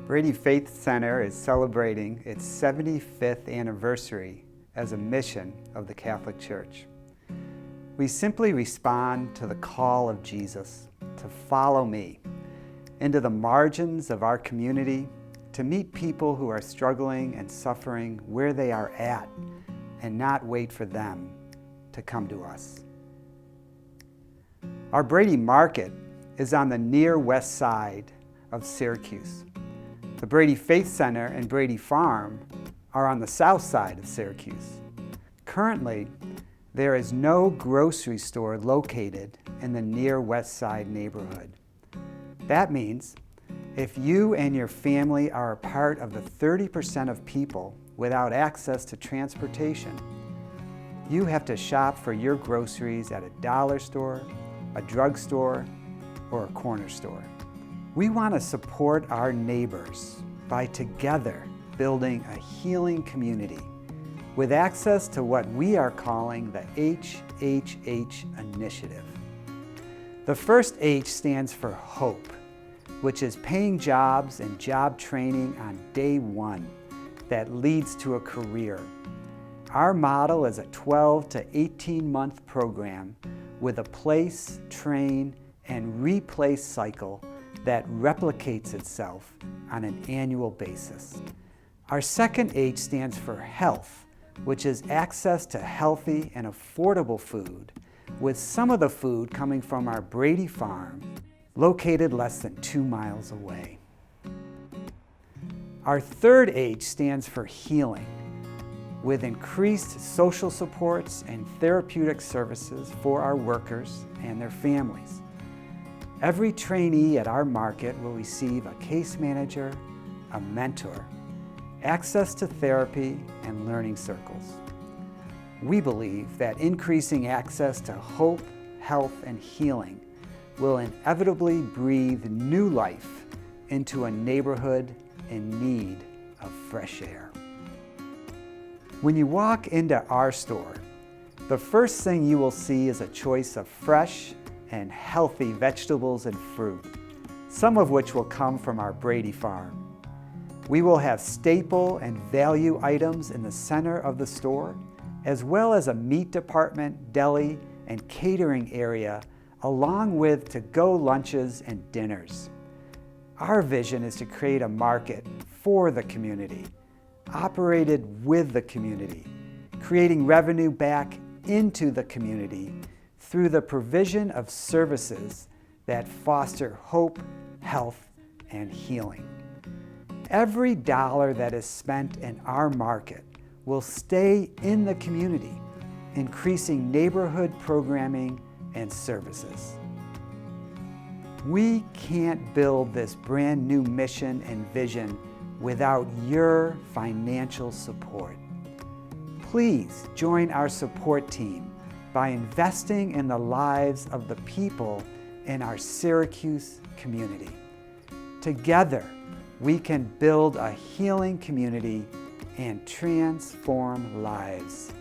Brady Faith Center is celebrating its 75th anniversary as a mission of the Catholic Church. We simply respond to the call of Jesus to follow me into the margins of our community, to meet people who are struggling and suffering where they are at and not wait for them to come to us. Our Brady Market is on the near west side of Syracuse. The Brady Faith Center and Brady Farm are on the south side of Syracuse. Currently, there is no grocery store located in the near west side neighborhood. That means if you and your family are a part of the 30% of people without access to transportation, you have to shop for your groceries at a dollar store, a drugstore, or a corner store. We want to support our neighbors by together building a healing community with access to what we are calling the HHH Initiative. The first H stands for hope, which is paying jobs and job training on day one that leads to a career. Our model is a 12 to 18-month program with a place, train, and replace cycle that replicates itself on an annual basis. Our second H stands for health, which is access to healthy and affordable food, with some of the food coming from our Brady Farm, located less than 2 miles away. Our third H stands for healing, with increased social supports and therapeutic services for our workers and their families. Every trainee at our market will receive a case manager, a mentor, access to therapy, and learning circles. We believe that increasing access to hope, health, and healing will inevitably breathe new life into a neighborhood in need of fresh air. When you walk into our store, the first thing you will see is a choice of fresh and healthy vegetables and fruit, some of which will come from our Brady Farm. We will have staple and value items in the center of the store, as well as a meat department, deli, and catering area, along with to-go lunches and dinners. Our vision is to create a market for the community, operated with the community, creating revenue back into the community through the provision of services that foster hope, health, and healing. Every dollar that is spent in our market will stay in the community, increasing neighborhood programming and services. We can't build this brand new mission and vision without your financial support. Please join our support team by investing in the lives of the people in our Syracuse community. Together, we can build a healing community and transform lives.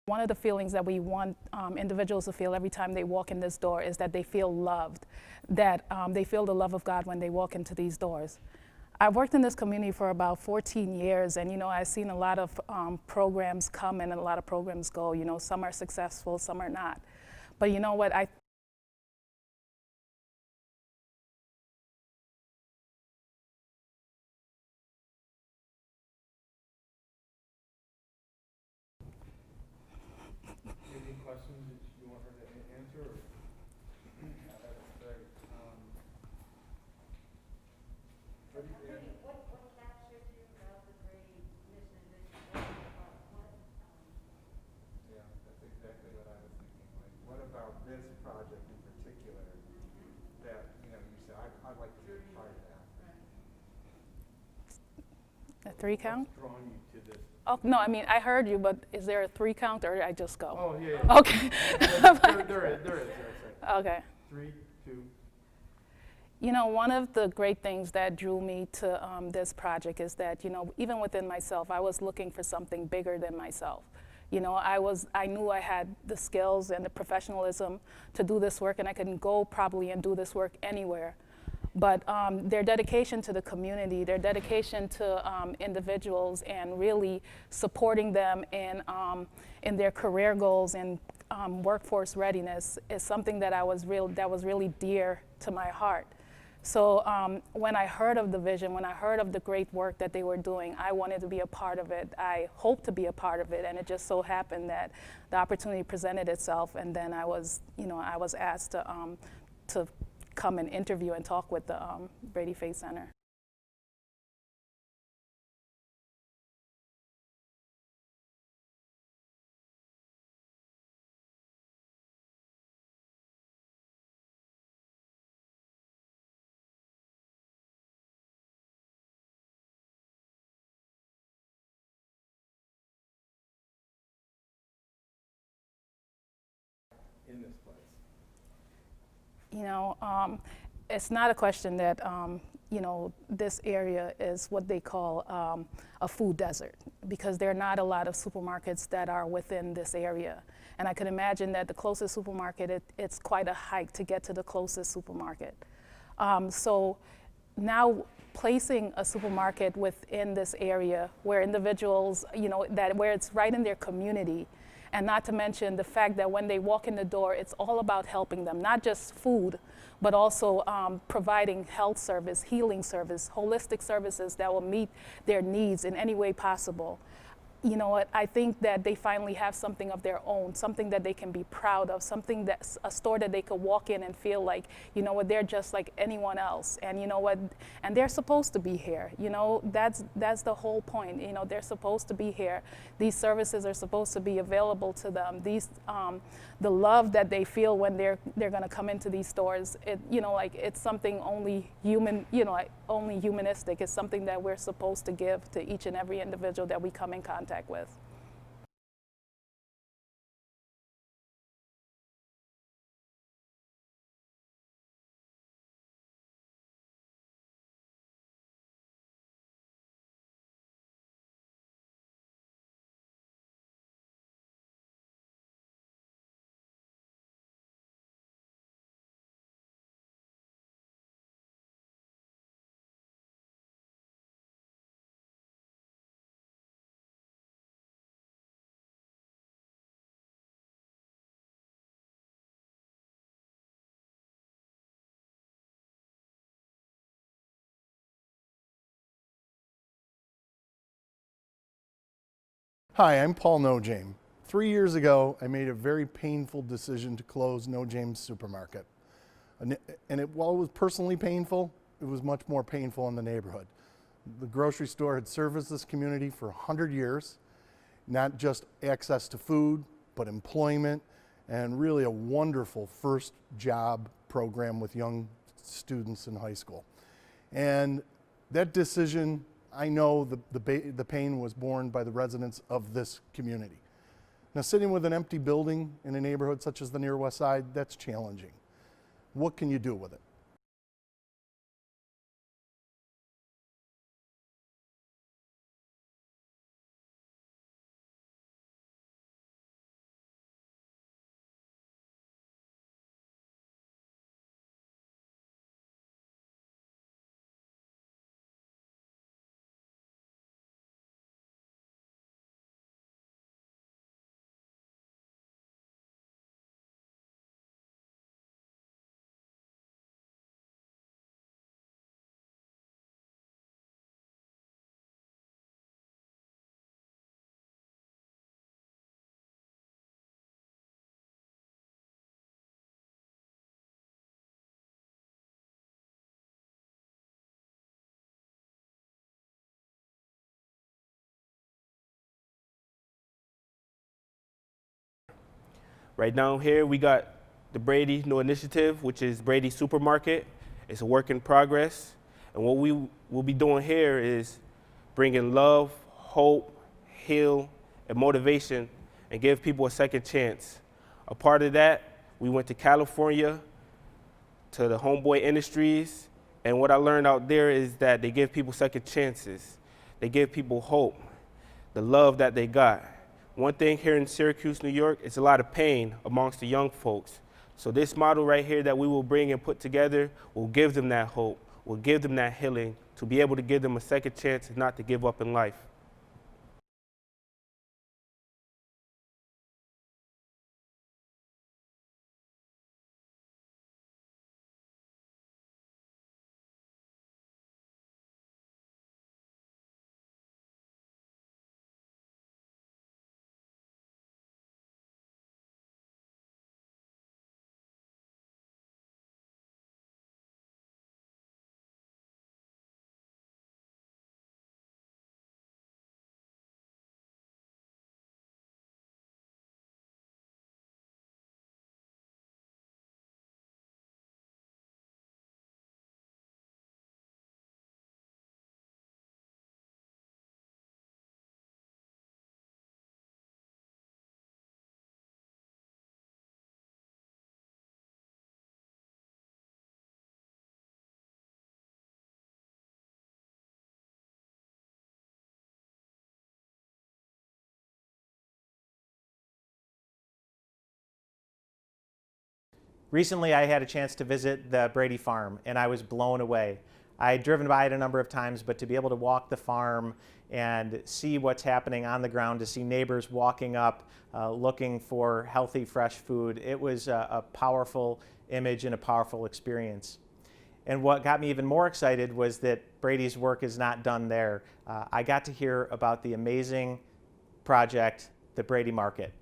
One of the feelings that we want individuals to feel every time they walk in this door is that they feel loved, that they feel the love of God when they walk into these doors. I've worked in this community for about 14 years, and I've seen a lot of programs come and a lot of programs go. Some are successful, some are not. But you know what? Any questions that you want her to answer? Or? Yeah, that's great. What captures you about the Brady mission and vision? Yeah, that's exactly what I was thinking. Like, what about this project in particular that you said I'd like to be a part of that? A 3 count? What's drawing you to this? Oh, no, I mean, I heard you, but is there a 3 count or I just go? Oh, yeah. Okay. there is. Okay. 3, 2. One of the great things that drew me to this project is that, even within myself, I was looking for something bigger than myself. I knew I had the skills and the professionalism to do this work, and I could go probably and do this work anywhere. But their dedication to the community, their dedication to individuals, and really supporting them in their career goals and workforce readiness is something that that was really dear to my heart. So when I heard of the vision, when I heard of the great work that they were doing, I wanted to be a part of it. I hoped to be a part of it, and it just so happened that the opportunity presented itself, and then I was asked to come and interview and talk with the Brady Faith Center. In this place. It's not a question that, this area is what they call a food desert, because there are not a lot of supermarkets that are within this area. And I can imagine that the closest supermarket, it's quite a hike to get to the closest supermarket. So now placing a supermarket within this area where individuals, where it's right in their community, and not to mention the fact that when they walk in the door, it's all about helping them, not just food, but also providing health service, healing service, holistic services that will meet their needs in any way possible. I think that they finally have something of their own, something that they can be proud of, something that's a store that they could walk in and feel like, they're just like anyone else. And and they're supposed to be here. That's the whole point. They're supposed to be here. These services are supposed to be available to them. The love that they feel when they're going to come into these stores, it's something only human, only humanistic. It's something that we're supposed to give to each and every individual that we come in contact with. Hi, I'm Paul Nojame. 3 years ago, I made a very painful decision to close Nojame's supermarket. While it was personally painful, it was much more painful in the neighborhood. The grocery store had serviced this community for 100 years, not just access to food, but employment, and really a wonderful first job program with young students in high school. And that decision, I know the pain was borne by the residents of this community. Now, sitting with an empty building in a neighborhood such as the Near West Side, that's challenging. What can you do with it? Right down here, we got the Brady new initiative, which is Brady Supermarket. It's a work in progress. And what we will be doing here is bringing love, hope, heal, and motivation, and give people a second chance. A part of that, we went to California, to the Homeboy Industries, and what I learned out there is that they give people second chances. They give people hope, the love that they got. One thing here in Syracuse, New York, it's a lot of pain amongst the young folks. So this model right here that we will bring and put together will give them that hope, will give them that healing, to be able to give them a second chance and not to give up in life. Recently, I had a chance to visit the Brady farm, and I was blown away. I had driven by it a number of times, but to be able to walk the farm and see what's happening on the ground, to see neighbors walking up, looking for healthy, fresh food, it was a powerful image and a powerful experience. And what got me even more excited was that Brady's work is not done there. I got to hear about the amazing project, the Brady Market.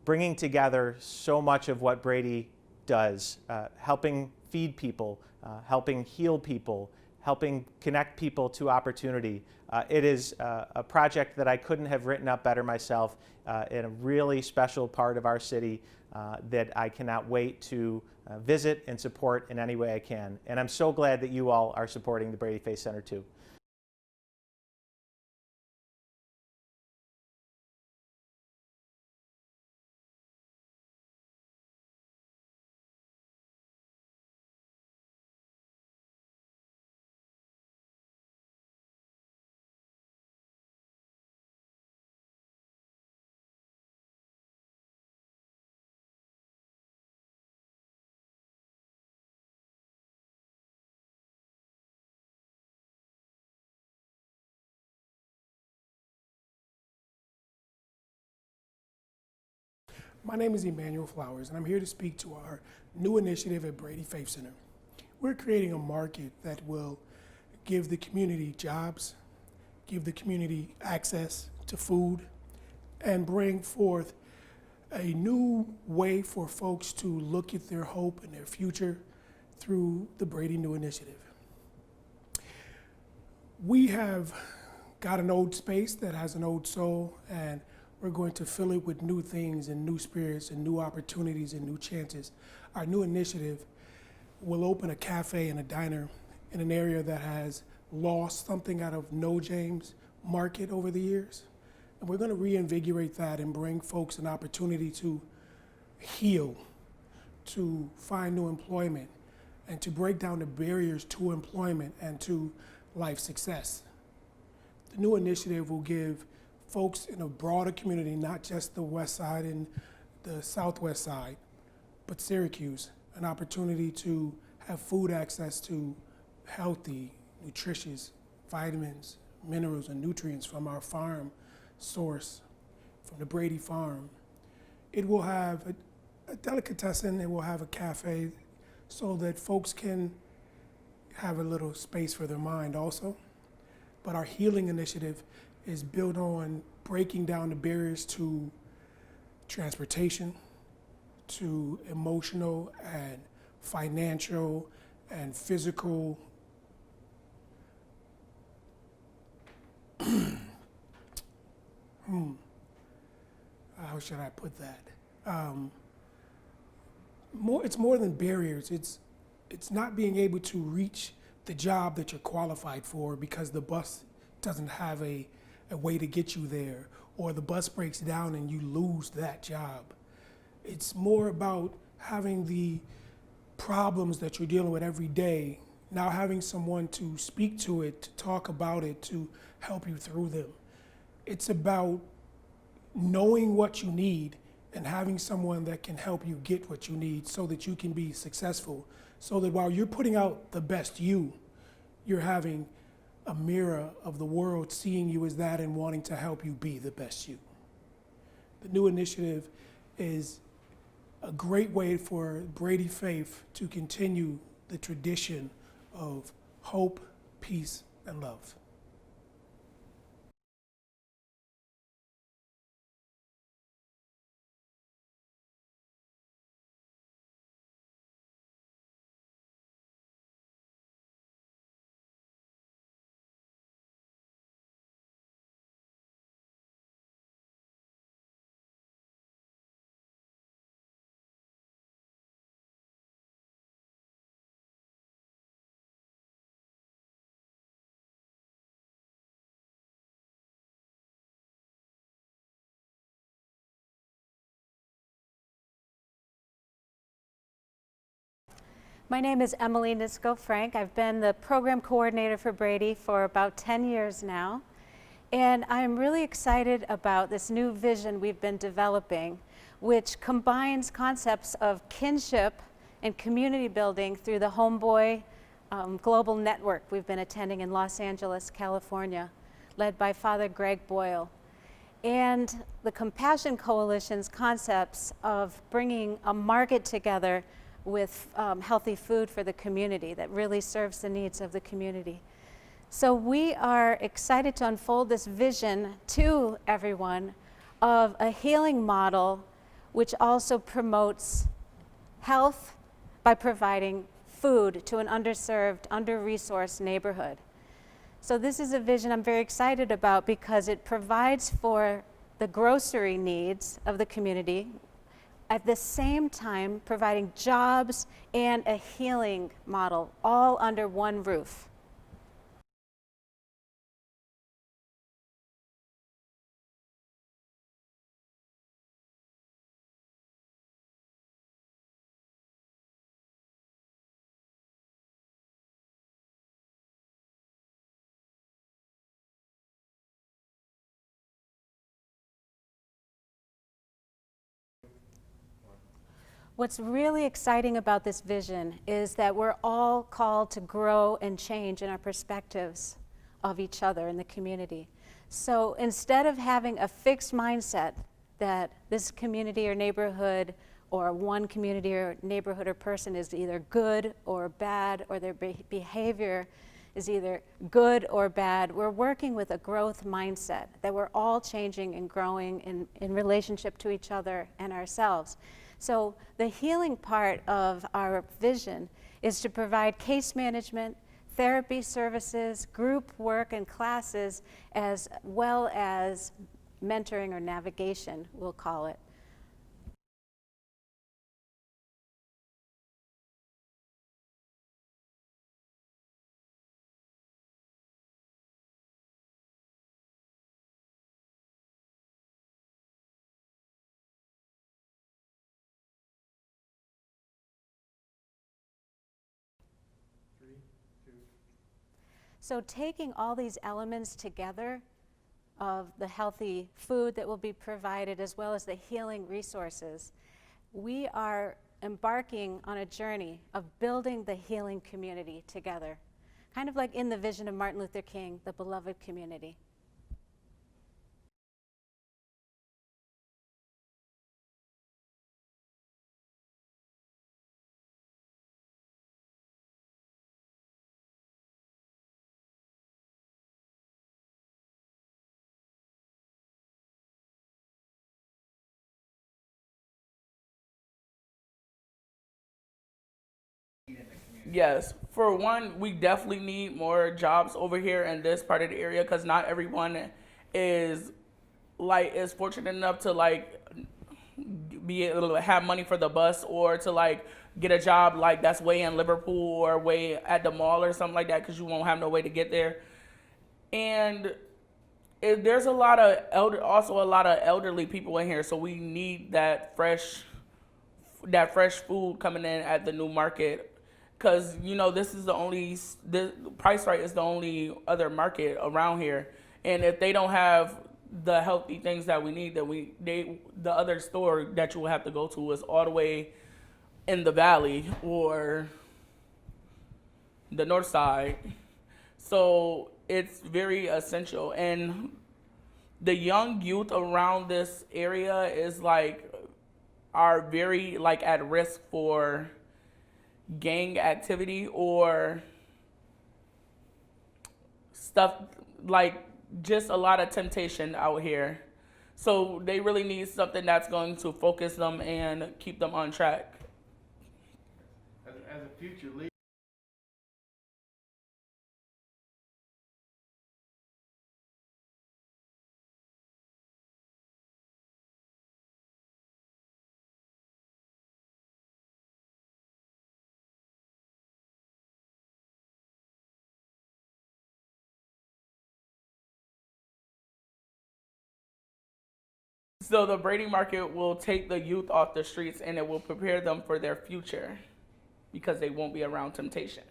Bringing together so much of what Brady does, helping feed people, helping heal people, helping connect people to opportunity. It is a project that I couldn't have written up better myself, in a really special part of our city that I cannot wait to visit and support in any way I can. And I'm so glad that you all are supporting the Brady Faith Center too. My name is Emmanuel Flowers, and I'm here to speak to our new initiative at Brady Faith Center. We're creating a market that will give the community jobs, give the community access to food, and bring forth a new way for folks to look at their hope and their future through the Brady New Initiative. We have got an old space that has an old soul, and we're going to fill it with new things and new spirits and new opportunities and new chances. Our new initiative will open a cafe and a diner in an area that has lost something out of No James Market over the years. And we're going to reinvigorate that and bring folks an opportunity to heal, to find new employment, and to break down the barriers to employment and to life success. The new initiative will give folks in a broader community, not just the west side and the southwest side, but Syracuse, an opportunity to have food access to healthy, nutritious vitamins, minerals, and nutrients from our farm source, from the Brady farm. It will have a delicatessen, it will have a cafe, so that folks can have a little space for their mind also. But our healing initiative is built on breaking down the barriers to transportation, to emotional and financial and physical how should I put that? It's more than barriers. It's not being able to reach the job that you're qualified for because the bus doesn't have a way to get you there, or the bus breaks down and you lose that job. It's more about having the problems that you're dealing with every day, now having someone to speak to it, to talk about it, to help you through them. It's about knowing what you need and having someone that can help you get what you need so that you can be successful. So that while you're putting out the best you're having a mirror of the world seeing you as that and wanting to help you be the best you. The new initiative is a great way for Brady Faith to continue the tradition of hope, peace, and love. My name is Emily Nisco-Frank. I've been the program coordinator for Brady for about 10 years now. And I'm really excited about this new vision we've been developing, which combines concepts of kinship and community building through the Homeboy Global Network we've been attending in Los Angeles, California, led by Father Greg Boyle. And the Compassion Coalition's concepts of bringing a market together with healthy food for the community that really serves the needs of the community. So we are excited to unfold this vision to everyone of a healing model which also promotes health by providing food to an underserved, under-resourced neighborhood. So this is a vision I'm very excited about because it provides for the grocery needs of the community, at the same time providing jobs and a healing model all under one roof. What's really exciting about this vision is that we're all called to grow and change in our perspectives of each other in the community. So instead of having a fixed mindset that this community or neighborhood or one community or neighborhood or person is either good or bad, or their behavior is either good or bad, we're working with a growth mindset that we're all changing and growing in relationship to each other and ourselves. So the healing part of our vision is to provide case management, therapy services, group work and classes, as well as mentoring or navigation, we'll call it. So taking all these elements together of the healthy food that will be provided as well as the healing resources, we are embarking on a journey of building the healing community together, kind of like in the vision of Martin Luther King, the beloved community. Yes, for one, we definitely need more jobs over here in this part of the area because not everyone is fortunate enough to be able to have money for the bus or to like get a job like that's way in Liverpool or way at the mall or something like that because you won't have no way to get there. And there's a lot of also a lot of elderly people in here, so we need that fresh food coming in at the new market, because you know this is the Price Right is the only other market around here, and if they don't have the healthy things that we need, then the other store that you will have to go to is all the way in the valley or the north side. So it's very essential, and the young youth around this area are very like at risk for gang activity or stuff like just a lot of temptation out here. So they really need something that's going to focus them and keep them on track. As a future leader. So the Brady Market will take the youth off the streets and it will prepare them for their future because they won't be around temptation.